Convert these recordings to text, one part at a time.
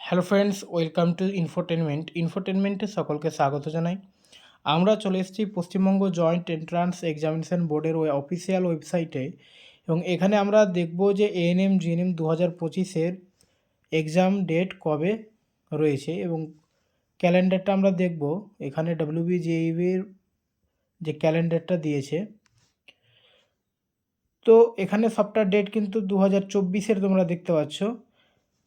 Hello friends, welcome to ইনফোটেনমেন্টে সকলকে স্বাগত জানাই। আমরা চলে এসেছি পশ্চিমবঙ্গ জয়েন্ট এন্ট্রান্স এক্সামিনেশন বোর্ডের অফিসিয়াল ওয়েবসাইটে, এবং এখানে আমরা দেখব যে এএনএম জিএনএম 2025-এর এক্সাম ডেট কবে রয়েছে এবং ক্যালেন্ডারটা আমরা দেখব। এখানে WBJEBর যে ক্যালেন্ডারটা দিয়েছে, তো এখানে সবটা ডেট কিন্তু 2024-এর তোমরা দেখতে পাচ্ছ।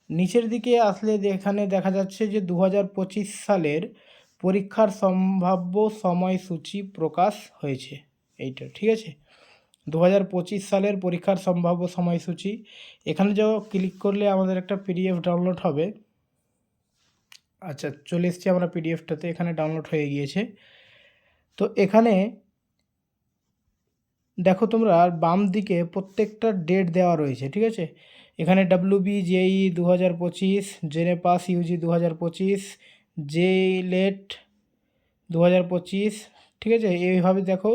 নিচের দিকে আসলে এখানে দেখা যাচ্ছে যে 2025 সালের পরীক্ষার সম্ভাব্য সময়সূচি প্রকাশ হয়েছে। এইটা ঠিক আছে, 2025 সালের পরীক্ষার সম্ভাব্য সময়সূচি। এখানে যাও ক্লিক করলে আমাদের একটা পিডিএফ ডাউনলোড হবে। আচ্ছা, চলে এসেছি আমরা পিডিএফটাতে, এখানে ডাউনলোড হয়ে গিয়েছে। তো এখানে দেখো তোমরা বাম দিকে প্রত্যেকটা ডেট দেওয়া রয়েছে, ঠিক আছে। এখানে WBJEE 2025, জেনে পাস ইউজি 2025, JLET 2025, ঠিক আছে। এইভাবে দেখো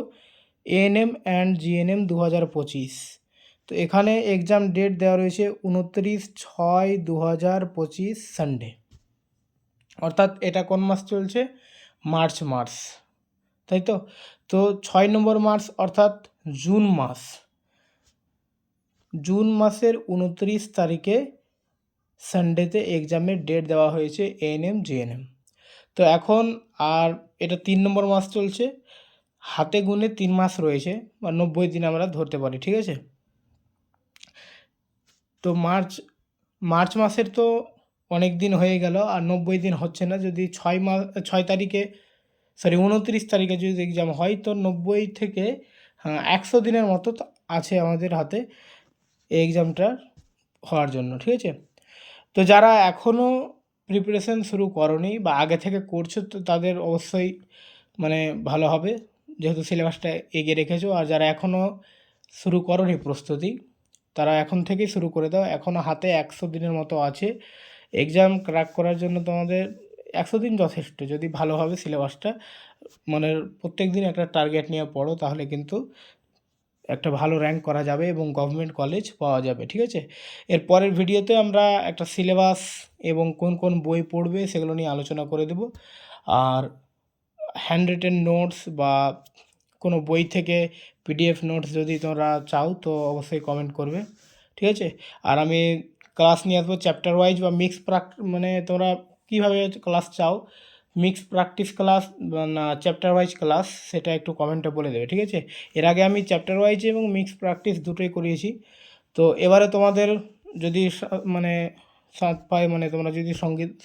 এএনএম অ্যান্ড জিএনএম 2025। তো এখানে এক্সাম ডেট দেওয়া রয়েছে 29/6/2025 সানডে, অর্থাৎ এটা কোন মাস চলছে? মার্চ, তাই তো। তো 6 নম্বর মার্চ অর্থাৎ জুন মাসের 29 তারিখে সানডেতে এক্সামের ডেট দেওয়া হয়েছে এএনএম জিএনএম। তো এখন আর এটা 3 নম্বর মাস চলছে, হাতে গুনে 3 মাস রয়েছে বা 90 দিন আমরা ধরতে পারি, ঠিক আছে। তো মার্চ মাসের তো অনেক দিন হয়ে গেল, আর 90 দিন হচ্ছে না। যদি 6 তারিখে 29 তারিখে যদি এক্সাম হয়, তো 90 থেকে 100 দিনের মতো আছে আমাদের হাতে এই এক্সামটা হওয়ার জন্য, ঠিক আছে। তো যারা এখনও প্রিপারেশন শুরু করনি বা আগে থেকে করছো, তো তাদের অবশ্যই মানে ভালো হবে, যেহেতু সিলেবাসটা এগিয়ে রেখেছো। আর যারা এখনও শুরু করনি প্রস্তুতি, তারা এখন থেকেই শুরু করে দাও। এখনও হাতে 100 দিনের মতো আছে এক্সাম ক্র্যাক করার জন্য। তোমাদের 100 দিন যথেষ্ট, যদি ভালোভাবে সিলেবাসটা মানে প্রত্যেক দিন একটা টার্গেট নিয়ে পড়ো, তাহলে কিন্তু একটা ভালো র্যাঙ্ক করা যাবে এবং গভর্নমেন্ট কলেজ পাওয়া যাবে, ঠিক আছে। এর পরের ভিডিওতে আমরা একটা সিলেবাস এবং কোন কোন বই পড়বে সেগুলো নিয়ে আলোচনা করে দেব। আর হ্যান্ড রিটেন নোটস বা কোনো বই থেকে পিডিএফ নোটস যদি তোমরা চাও, তো অবশ্যই কমেন্ট করবে, ঠিক আছে। আর আমি ক্লাস নিয়ে আসবো চ্যাপ্টার ওয়াইজ বা মিক্স মানে তোমরা কীভাবে ক্লাস চাও, মিক্স প্র্যাকটিস ক্লাস না চ্যাপ্টার ওয়াইজ ক্লাস, সেটা একটু কমেন্টে বলে দেবে, ঠিক আছে। এর আগে আমি চ্যাপ্টার ওয়াইজ এবং মিক্স প্র্যাকটিস দুটোই করিয়েছি। তো এবারে তোমাদের যদি মানে সাথ পায়, মানে তোমরা যদি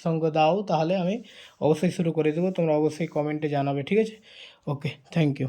সঙ্গ দাও, তাহলে আমি অবশ্যই শুরু করে দেবো। তোমরা অবশ্যই কমেন্টে জানাবে, ঠিক আছে। ওকে, থ্যাংক ইউ।